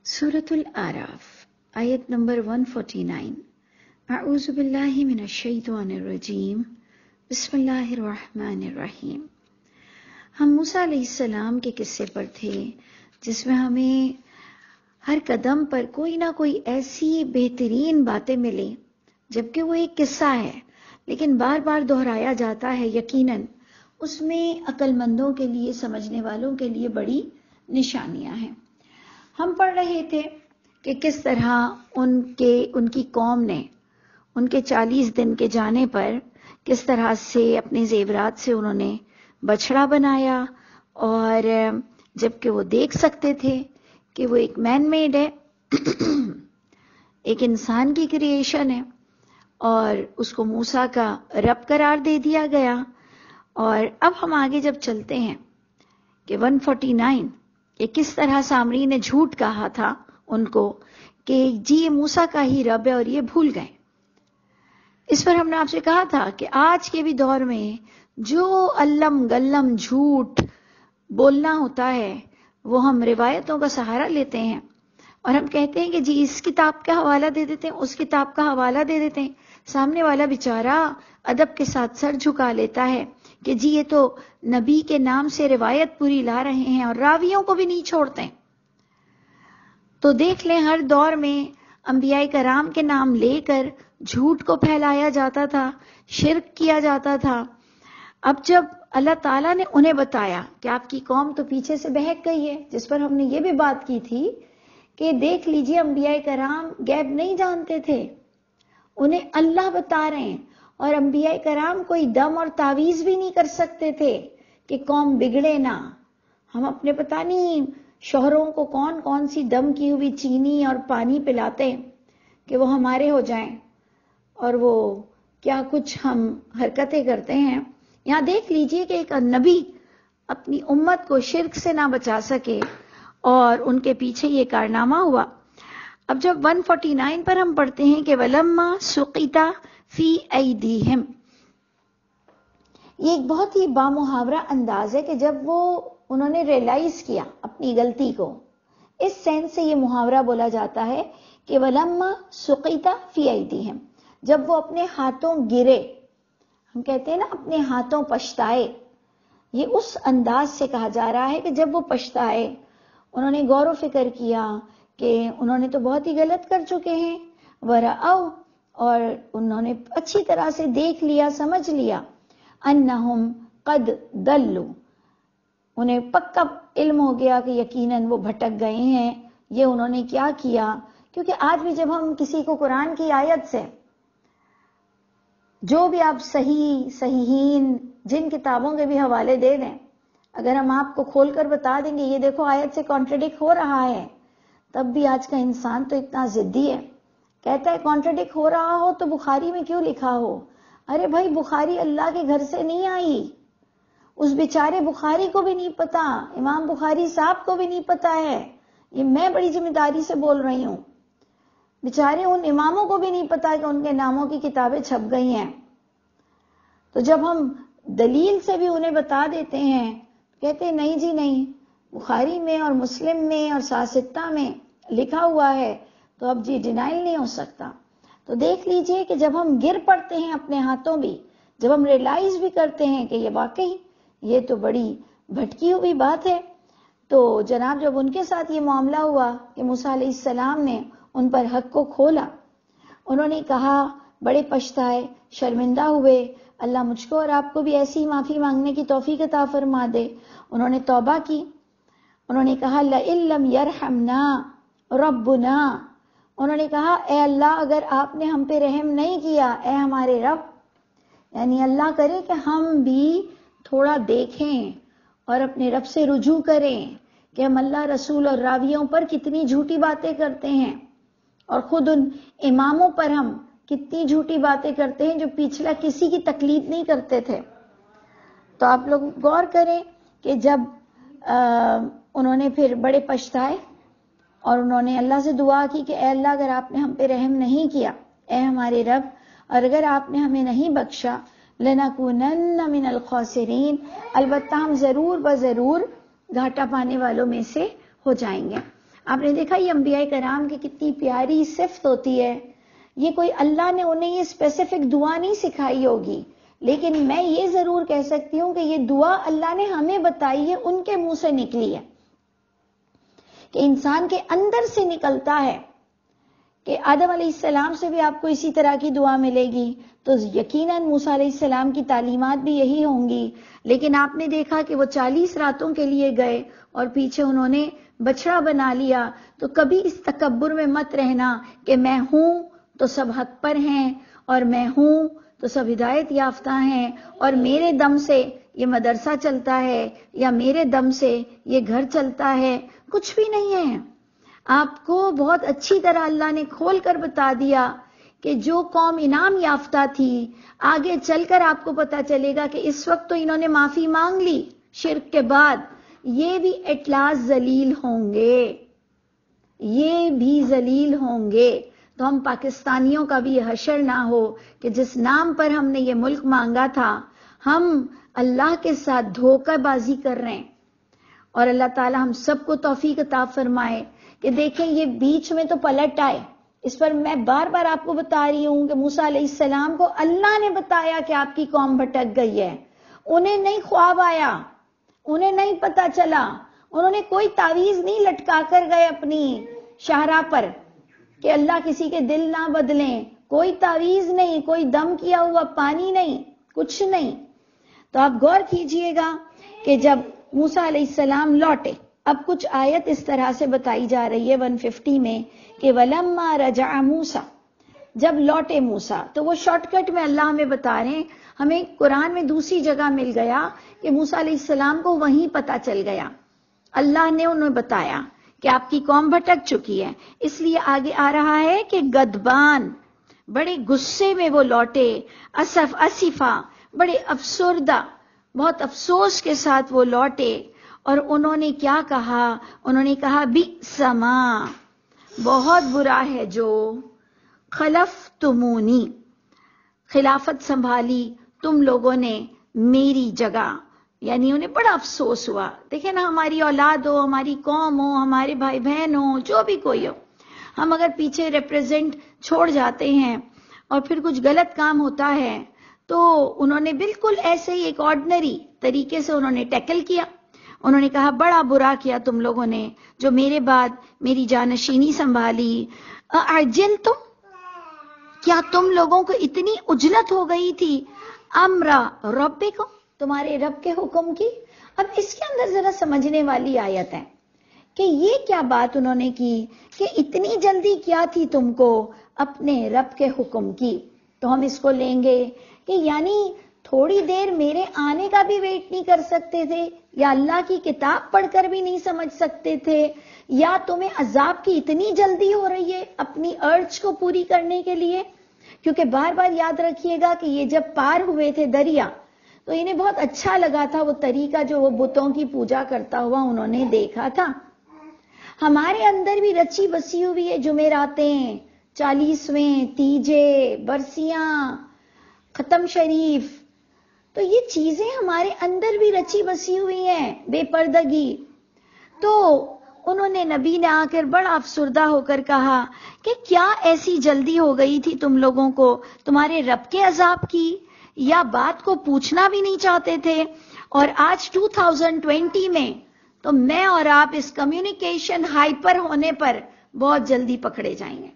سورۃ الاعراف آیت نمبر 149۔ اعوذ باللہ من الشیطان الرجیم، بسم اللہ الرحمن الرحیم۔ ہم موسیٰ علیہ السلام کے قصے پر تھے جس میں ہمیں ہر قدم پر کوئی نہ کوئی ایسی بہترین باتیں ملیں، جبکہ وہ ایک قصہ ہے لیکن بار بار دہرایا جاتا ہے۔ یقیناً اس میں عقل مندوں کے لیے، سمجھنے والوں کے لیے بڑی نشانیاں ہیں۔ ہم پڑھ رہے تھے کہ کس طرح ان کی قوم نے ان کے 40 دن کے جانے پر کس طرح سے اپنے زیورات سے انہوں نے بچڑا بنایا، اور جبکہ وہ دیکھ سکتے تھے کہ وہ ایک مین میڈ ہے، ایک انسان کی کریشن ہے، اور اس کو موسیٰ کا رب قرار دے دیا گیا۔ اور اب ہم آگے جب چلتے ہیں کہ 149 کہ کس طرح سامری نے جھوٹ کہا تھا ان کو کہ جی یہ موسیٰ کا ہی رب ہے، اور یہ بھول گئے۔ اس پر ہم نے آپ سے کہا تھا کہ آج کے بھی دور میں جو علم گلم جھوٹ بولنا ہوتا ہے وہ ہم روایتوں کا سہارا لیتے ہیں، اور ہم کہتے ہیں کہ جی اس کتاب کا حوالہ دے دیتے ہیں، اس کتاب کا حوالہ دے دیتے ہیں۔ سامنے والا بیچارہ ادب کے ساتھ سر جھکا لیتا ہے کہ جی یہ تو نبی کے نام سے روایت پوری لا رہے ہیں، اور راویوں کو بھی نہیں چھوڑتے۔ تو دیکھ لیں ہر دور میں انبیاء کرام کے نام لے کر جھوٹ کو پھیلایا جاتا تھا، شرک کیا جاتا تھا۔ اب جب اللہ تعالیٰ نے انہیں بتایا کہ آپ کی قوم تو پیچھے سے بہک گئی ہے، جس پر ہم نے یہ بھی بات کی تھی کہ دیکھ لیجئے انبیاء کرام غیب نہیں جانتے تھے، انہیں اللہ بتا رہے ہیں، اور انبیاء کرام کوئی دم اور تعویذ بھی نہیں کر سکتے تھے کہ قوم بگڑے نہ۔ ہم اپنے پتہ نہیں شوہروں کو کون کون سی دم کی ہوئی چینی اور پانی پلاتے کہ وہ ہمارے ہو جائیں، اور وہ کیا کچھ ہم حرکتیں کرتے ہیں۔ یہاں دیکھ لیجئے کہ ایک نبی اپنی امت کو شرک سے نہ بچا سکے، اور ان کے پیچھے یہ کارنامہ ہوا۔ اب جب 149 پر ہم پڑھتے ہیں کہ وَلَمَّا سُقِطَ فِي أَيْدِيهِمْ، یہ ایک بہت ہی بامحاورہ انداز ہے کہ جب انہوں نے ریئلائز کیا اپنی غلطی کو، اس سینس سے یہ محاورہ بولا جاتا ہے کہ وَلَمَّا سُقِطَ فِي أَيْدِيهِمْ، جب وہ اپنے ہاتھوں گرے، ہم کہتے ہیں نا اپنے ہاتھوں پچھتائے، یہ اس انداز سے کہا جا رہا ہے کہ جب وہ پچھتائے، انہوں نے غور و فکر کیا کہ انہوں نے تو بہت ہی غلط کر چکے ہیں، وَرَأَوْا، اور انہوں نے اچھی طرح سے دیکھ لیا، سمجھ لیا، أَنَّهُمْ قَدْ ضَلُّوا، انہیں پکا علم ہو گیا کہ یقیناً وہ بھٹک گئے ہیں، یہ انہوں نے کیا کیا۔ کیونکہ آج بھی جب ہم کسی کو قرآن کی آیت سے، جو بھی آپ صحیحین جن کتابوں کے بھی حوالے دے دیں، اگر ہم آپ کو کھول کر بتا دیں گے یہ دیکھو آیت سے کانٹرڈکٹ ہو رہا ہے، تب بھی آج کا انسان تو اتنا ضدی ہے، کہتا ہے کانٹرڈکٹ ہو رہا ہو تو بخاری میں کیوں لکھا ہو؟ ارے بھائی بخاری اللہ کے گھر سے نہیں آئی، اس بیچارے بخاری کو بھی نہیں پتا، امام بخاری صاحب کو بھی نہیں پتا ہے، یہ میں بڑی ذمہ داری سے بول رہی ہوں، بیچارے ان اماموں کو بھی نہیں پتا کہ ان کے ناموں کی کتابیں چھپ گئی ہیں۔ تو جب ہم دلیل سے بھی انہیں بتا دیتے ہیں، کہتے ہیں نہیں جی نہیں، بخاری میں اور مسلم میں اور ساستہ میں لکھا ہوا ہے، تو اب جی ڈینائل نہیں ہو سکتا۔ تو دیکھ لیجئے کہ جب ہم گر پڑتے ہیں اپنے ہاتھوں بھی، جب ہم ریئلائز بھی کرتے ہیں کہ یہ واقعی یہ تو بڑی بھٹکی ہوئی بات ہے، تو جناب جب ان کے ساتھ یہ معاملہ ہوا کہ موسیٰ علیہ السلام نے ان پر حق کو کھولا، انہوں نے کہا، بڑے پچھتائے، شرمندہ ہوئے، اللہ مجھ کو اور آپ کو بھی ایسی معافی مانگنے کی توفیق عطا فرما دے۔ انہوں نے توبہ کی، انہوں نے کہا لَإِن لَّمْ يَرْحَمْنَا رَبُّنَا، انہوں نے کہا اے اللہ اگر آپ نے ہم پہ رحم نہیں کیا، اے ہمارے رب، یعنی اللہ کرے کہ ہم بھی تھوڑا دیکھیں اور اپنے رب سے رجوع کریں کہ ہم اللہ رسول اور راویوں پر کتنی جھوٹی باتیں کرتے ہیں، اور خود ان اماموں پر ہم کتنی جھوٹی باتیں کرتے ہیں جو پچھلا کسی کی تقلید نہیں کرتے تھے۔ تو آپ لوگ غور کریں کہ جب انہوں نے پھر بڑے پچھتائے اور انہوں نے اللہ سے دعا کی کہ اے اللہ اگر آپ نے ہم پہ رحم نہیں کیا، اے ہمارے رب، اور اگر آپ نے ہمیں نہیں بخشا، لَنَكُونَنَّ مِنَ الْخَاسِرِينَ، البتہ ہم ضرور بضرور گھاٹا پانے والوں میں سے ہو جائیں گے۔ آپ نے دیکھا یہ انبیاء کرام کی کتنی پیاری صفت ہوتی ہے. یہ کوئی اللہ نے انہیں یہ اسپیسیفک دعا نہیں سکھائی ہوگی، لیکن میں یہ ضرور کہہ سکتی ہوں کہ یہ دعا اللہ نے ہمیں بتائی ہے، ان کے منہ سے نکلی ہے، کہ انسان کے اندر سے نکلتا ہے کہ آدم علیہ السلام سے بھی آپ کو اسی طرح کی دعا ملے گی، تو یقیناً موسیٰ علیہ السلام کی تعلیمات بھی یہی ہوں گی. لیکن آپ نے دیکھا کہ وہ 40 راتوں کے لیے گئے اور پیچھے انہوں نے بچڑا بنا لیا. تو کبھی اس تکبر میں مت رہنا کہ میں ہوں تو سب حق پر ہیں، اور میں ہوں تو سب ہدایت یافتہ ہیں، اور میرے دم سے یہ مدرسہ چلتا ہے یا میرے دم سے یہ گھر چلتا ہے. کچھ بھی نہیں ہے. آپ کو بہت اچھی طرح اللہ نے کھول کر بتا دیا کہ جو قوم انعام یافتہ تھی، آگے چل کر آپ کو پتا چلے گا کہ اس وقت تو انہوں نے معافی مانگ لی شرک کے بعد، یہ بھی ایٹ لاسٹ ذلیل ہوں گے، یہ بھی ذلیل ہوں گے. تو ہم پاکستانیوں کا بھی یہ حشر نہ ہو کہ جس نام پر ہم نے یہ ملک مانگا تھا، ہم اللہ کے ساتھ دھوکہ بازی کر رہے ہیں. اور اللہ تعالی ہم سب کو توفیق عطا فرمائے کہ دیکھیں یہ بیچ میں تو پلٹ آئے. اس پر میں بار بار آپ کو بتا رہی ہوں کہ موسیٰ علیہ السلام کو اللہ نے بتایا کہ آپ کی قوم بھٹک گئی ہے. انہیں نہیں خواب آیا، انہیں نہیں پتا چلا، انہوں نے کوئی تعویذ نہیں لٹکا کر گئے اپنی شاہراہ پر کہ اللہ کسی کے دل نہ بدلیں. کوئی تعویذ نہیں، کوئی دم کیا ہوا پانی نہیں، کچھ نہیں. تو آپ غور کیجئے گا کہ جب موسیٰ علیہ السلام لوٹے، اب کچھ آیت اس طرح سے بتائی جا رہی ہے 150 میں کہ وَلَمَّا رَجَعَ مُوسَىٰ، جب لوٹے موسیٰ. تو وہ شارٹ کٹ میں اللہ ہمیں بتا رہے ہیں. ہمیں قرآن میں دوسری جگہ مل گیا کہ موسیٰ علیہ السلام کو وہیں پتا چل گیا، اللہ نے انہیں بتایا کہ آپ کی قوم بھٹک چکی ہے. اس لیے آگے آ رہا ہے کہ غضبان، بڑے غصے میں وہ لوٹے، اسفا، بڑے افسردہ، بہت افسوس کے ساتھ وہ لوٹے. اور انہوں نے کیا کہا؟ انہوں نے کہا بئس ما، بہت برا ہے جو خلفتمونی، خلافت سنبھالی تم لوگوں نے میری جگہ. یعنی انہیں بڑا افسوس ہوا. دیکھیں نا، ہماری اولاد ہو، ہماری قوم ہو، ہمارے بھائی بہن ہو، جو بھی کوئی ہو، ہم اگر پیچھے ریپریزنٹ چھوڑ جاتے ہیں اور پھر کچھ غلط کام ہوتا ہے تو انہوں نے بالکل ایسے ہی ایک آرڈنری طریقے سے انہوں نے ٹیکل کیا. انہوں نے کہا بڑا برا کیا تم لوگوں نے جو میرے بعد میری جانشینی سنبھالی. اعجلتم، کیا تم لوگوں کو اتنی عجلت ہو گئی تھی امر ربکم، تمہارے رب کے حکم کی. اب اس کے اندر ذرا سمجھنے والی آیت ہے کہ یہ کیا بات انہوں نے کی کہ اتنی جلدی کیا تھی تم کو اپنے رب کے حکم کی. تو ہم اس کو لیں گے کہ یعنی تھوڑی دیر میرے آنے کا بھی ویٹ نہیں کر سکتے تھے، یا اللہ کی کتاب پڑھ کر بھی نہیں سمجھ سکتے تھے، یا تمہیں عذاب کی اتنی جلدی ہو رہی ہے اپنی ارج کو پوری کرنے کے لیے. کیونکہ بار بار یاد رکھیے گا کہ یہ جب پار ہوئے تھے دریا تو انہیں بہت اچھا لگا تھا وہ طریقہ جو وہ بتوں کی پوجا کرتا ہوا انہوں نے دیکھا تھا. ہمارے اندر بھی رچی بسی ہوئی ہے جمعراتیں، 40ویں، تیجے، برسیاں، ختم شریف، تو یہ چیزیں ہمارے اندر بھی رچی بسی ہوئی ہیں، بے پردگی. تو انہوں نے، نبی نے آ کر بڑا افسردہ ہو کر کہا کہ کیا ایسی جلدی ہو گئی تھی تم لوگوں کو تمہارے رب کے عذاب کی، یا بات کو پوچھنا بھی نہیں چاہتے تھے. اور آج 2020 میں تو میں اور آپ اس کمیونیکیشن ہائپر ہونے پر بہت جلدی پکڑے جائیں گے.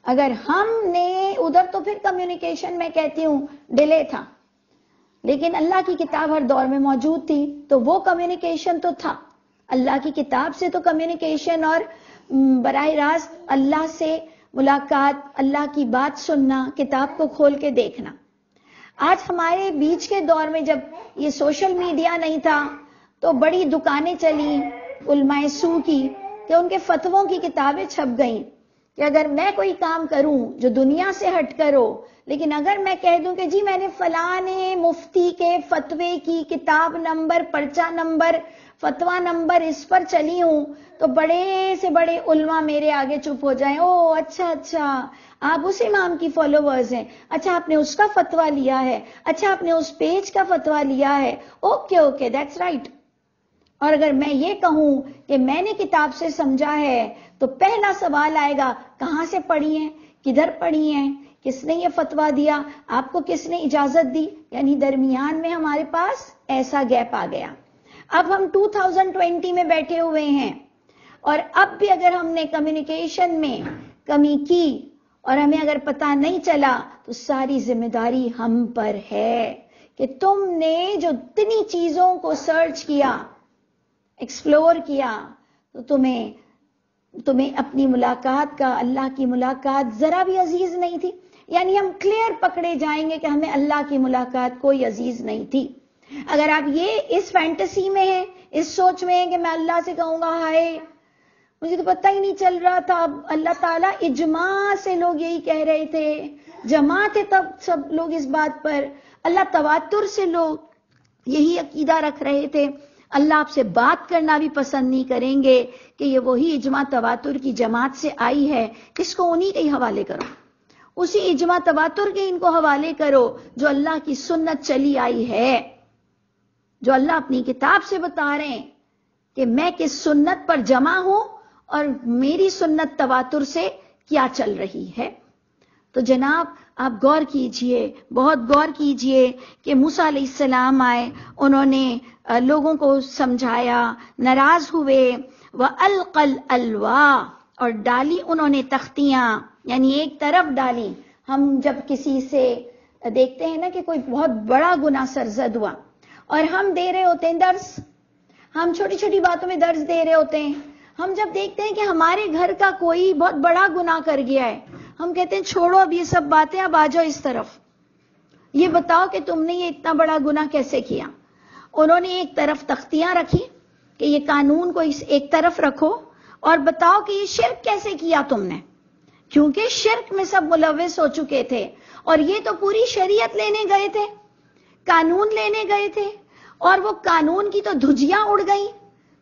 اگر ہم نے ادھر تو پھر کمیونیکیشن میں کہتی ہوں ڈیلے تھا، لیکن اللہ کی کتاب ہر دور میں موجود تھی تو وہ کمیونیکیشن تو تھا. اللہ کی کتاب سے تو کمیونیکیشن اور براہ راست اللہ سے ملاقات، اللہ کی بات سننا، کتاب کو کھول کے دیکھنا. آج ہمارے بیچ کے دور میں جب یہ سوشل میڈیا نہیں تھا تو بڑی دکانیں چلی علماء سو کی کہ ان کے فتووں کی کتابیں چھپ گئیں کہ اگر میں کوئی کام کروں جو دنیا سے ہٹ کر ہو، لیکن اگر میں کہہ دوں کہ جی میں نے فلاں مفتی کے فتوے کی کتاب نمبر، پرچہ نمبر، فتویٰ نمبر اس پر چلی ہوں، تو بڑے سے بڑے علماء میرے آگے چپ ہو جائیں. او اچھا آپ اس امام کی فالوورز ہیں، اچھا آپ نے اس کا فتویٰ لیا ہے، اچھا آپ نے اس پیج کا فتویٰ لیا ہے، اوکے دیٹس رائٹ. اور اگر میں یہ کہوں کہ میں نے کتاب سے سمجھا ہے تو پہلا سوال آئے گا کہاں سے پڑھی ہیں، کدھر پڑھی ہیں، کس نے یہ فتویٰ دیا، آپ کو کس نے اجازت دی؟ یعنی درمیان میں ہمارے پاس ایسا گیپ آ گیا۔ اب ہم 2020 میں بیٹھے ہوئے ہیں اور اب بھی اگر ہم نے کمیونیکیشن میں کمی کی اور ہمیں اگر پتہ نہیں چلا تو ساری ذمہ داری ہم پر ہے کہ تم نے جو اتنی چیزوں کو سرچ کیا، ایکسپلور کیا، تو تمہیں اپنی ملاقات کا، اللہ کی ملاقات ذرا بھی عزیز نہیں تھی۔ یعنی ہم کلیئر پکڑے جائیں گے کہ ہمیں اللہ کی ملاقات کوئی عزیز نہیں تھی۔ اگر آپ یہ اس فینٹیسی میں ہیں، اس سوچ میں ہیں کہ میں اللہ سے کہوں گا ہائے مجھے تو پتہ ہی نہیں چل رہا تھا، اب اللہ تعالیٰ اجماع سے لوگ یہی کہہ رہے تھے، جماعت ہے تب سب لوگ اس بات پر، اللہ تواتر سے لوگ یہی عقیدہ رکھ رہے تھے، اللہ آپ سے بات کرنا بھی پسند نہیں کریں گے کہ یہ وہی اجماع تواتر کی جماعت سے آئی ہے، اس کو انہی کے ہی حوالے کرو، اسی اجماع تواتر کے ان کو حوالے کرو جو اللہ کی سنت چلی آئی ہے، جو اللہ اپنی کتاب سے بتا رہے ہیں کہ میں کس سنت پر جمع ہوں اور میری سنت تواتر سے کیا چل رہی ہے۔ تو جناب آپ غور کیجئے، بہت غور کیجئے کہ موسیٰ علیہ السلام آئے، انہوں نے لوگوں کو سمجھایا، ناراض ہوئے، وَأَلْقَى الْأَلْوَاحَ، اور ڈالی انہوں نے تختیاں، یعنی ایک طرف ڈالی۔ ہم جب کسی سے دیکھتے ہیں نا کہ کوئی بہت بڑا گناہ سرزد ہوا اور ہم دے رہے ہوتے ہیں درس، ہم چھوٹی چھوٹی باتوں میں درس دے رہے ہوتے ہیں، ہم جب دیکھتے ہیں کہ ہمارے گھر کا کوئی بہت بڑا گناہ کر گیا ہے، ہم کہتے ہیں چھوڑو اب یہ سب باتیں، اب آ جاؤ اس طرف، یہ بتاؤ کہ تم نے یہ اتنا بڑا گناہ کیسے کیا۔ انہوں نے ایک طرف تختیاں رکھی کہ یہ قانون کو ایک طرف رکھو اور بتاؤ کہ یہ شرک کیسے کیا تم نے، کیونکہ شرک میں سب ملوث ہو چکے تھے اور یہ تو پوری شریعت لینے گئے تھے، قانون لینے گئے تھے، اور وہ قانون کی تو دھجیاں اڑ گئیں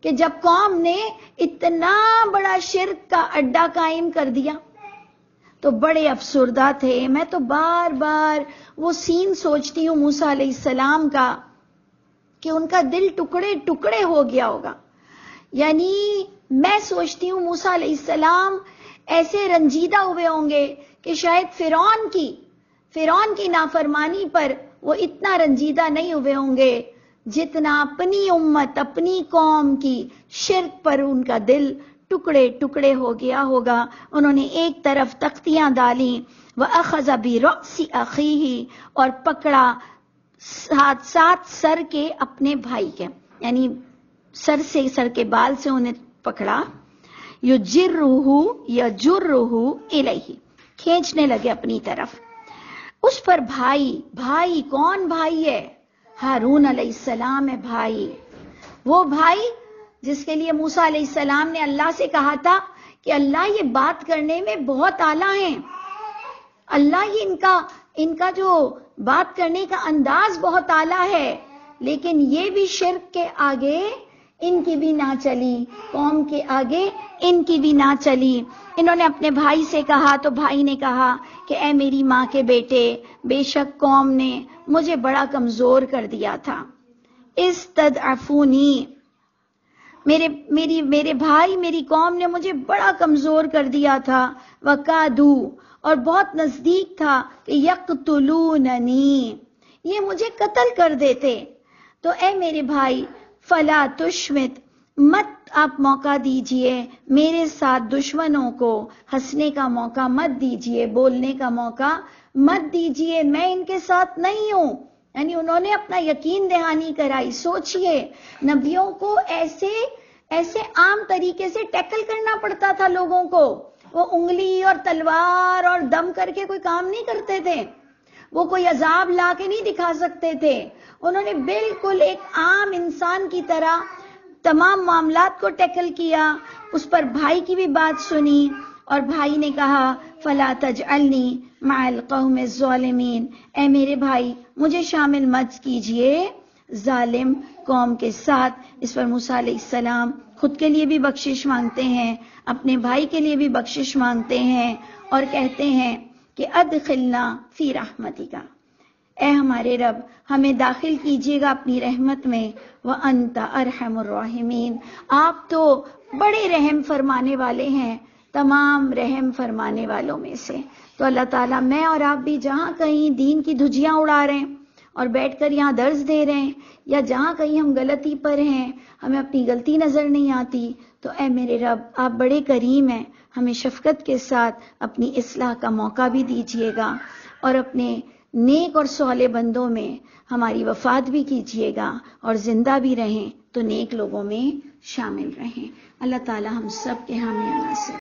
کہ جب قوم نے اتنا بڑا شرک کا اڈا قائم کر دیا تو بڑے افسردہ تھے۔ میں تو بار بار وہ سین سوچتی ہوں موسیٰ علیہ السلام کا کہ ان کا دل ٹکڑے ٹکڑے ہو گیا ہوگا۔ یعنی میں سوچتی ہوں موسیٰ علیہ السلام ایسے رنجیدہ ہوئے ہوں گے کہ شاید فرعون کی نافرمانی پر وہ اتنا رنجیدہ نہیں ہوئے ہوں گے جتنا اپنی امت، اپنی قوم کی شرک پر ان کا دل ٹکڑے ٹکڑے ہو گیا ہوگا۔ انہوں نے ایک طرف تختیاں ڈالیں، وَأَخَذَ بِرَأْسِ أَخِيهِ، اور پکڑا ساتھ سر کے اپنے بھائی کے، یعنی سر کے بال سے انہیں پکڑا، يَجُرُّهُ إِلَيْهِ، کھینچنے لگے اپنی طرف۔ اس پر بھائی کون بھائی ہے؟ ہارون علیہ السلام ہے بھائی، وہ بھائی جس کے لیے موسیٰ علیہ السلام نے اللہ سے کہا تھا کہ اللہ یہ بات کرنے میں بہت اعلیٰ ہیں، اللہ یہ ان کا جو بات کرنے کا انداز بہت اعلیٰ ہے، لیکن یہ بھی شرک کے آگے ان کی بھی نہ چلی، قوم کے آگے ان کی بھی نہ چلی۔ انہوں نے اپنے بھائی سے کہا تو بھائی نے کہا کہ اے میری ماں کے بیٹے، بے شک قوم نے مجھے بڑا کمزور کر دیا تھا، استضعفونی، میرے بھائی، میری قوم نے مجھے بڑا کمزور کر دیا تھا، وَقَادُوا، اور بہت نزدیک تھا کہ یقتلوننی، یہ مجھے قتل کر دیتے۔ تو اے میرے بھائی، فلا تشمت، مت آپ موقع دیجئے میرے ساتھ دشمنوں کو، ہنسنے کا موقع مت دیجئے، بولنے کا موقع مت دیجئے، میں ان کے ساتھ نہیں ہوں۔ یعنی انہوں نے اپنا یقین دہانی کرائی۔ سوچئے نبیوں کو ایسے عام طریقے سے ٹیکل کرنا پڑتا تھا لوگوں کو، وہ انگلی اور تلوار اور دم کر کے کوئی کام نہیں کرتے تھے، وہ کوئی عذاب لا کے نہیں دکھا سکتے تھے، انہوں نے بالکل ایک عام انسان کی طرح تمام معاملات کو ٹیکل کیا۔ اس پر بھائی کی بھی بات سنی اور بھائی نے کہا فلا تجعلنی مع القوم الظالمین، اے میرے بھائی مجھے شامل مت کیجئے ظالم قوم کے ساتھ۔ اس پر موسیٰ علیہ السلام خود کے لیے بھی بخشش مانگتے ہیں، اپنے بھائی کے لیے بھی بخشش مانگتے ہیں اور کہتے ہیں کہ ادخلنا فی رحمتک، اے ہمارے رب ہمیں داخل کیجیے گا اپنی رحمت میں، وَأَنْتَ أَرْحَمُ الرَّاحِمِينَ، آپ تو بڑے رحم فرمانے والے ہیں تمام رحم فرمانے والوں میں سے۔ تو اللہ تعالیٰ میں اور آپ بھی جہاں کہیں دین کی دھجیاں اڑا رہے ہیں اور بیٹھ کر یہاں درس دے رہے ہیں، یا جہاں کہیں ہم غلطی پر ہیں، ہمیں اپنی غلطی نظر نہیں آتی، تو اے میرے رب آپ بڑے کریم ہیں، ہمیں شفقت کے ساتھ اپنی اصلاح کا موقع بھی دیجیے گا، اور اپنے نیک اور صالح بندوں میں ہماری وفات بھی کیجیے گا، اور زندہ بھی رہیں تو نیک لوگوں میں شامل رہیں۔ اللہ تعالی ہم سب کے حامی ناصر۔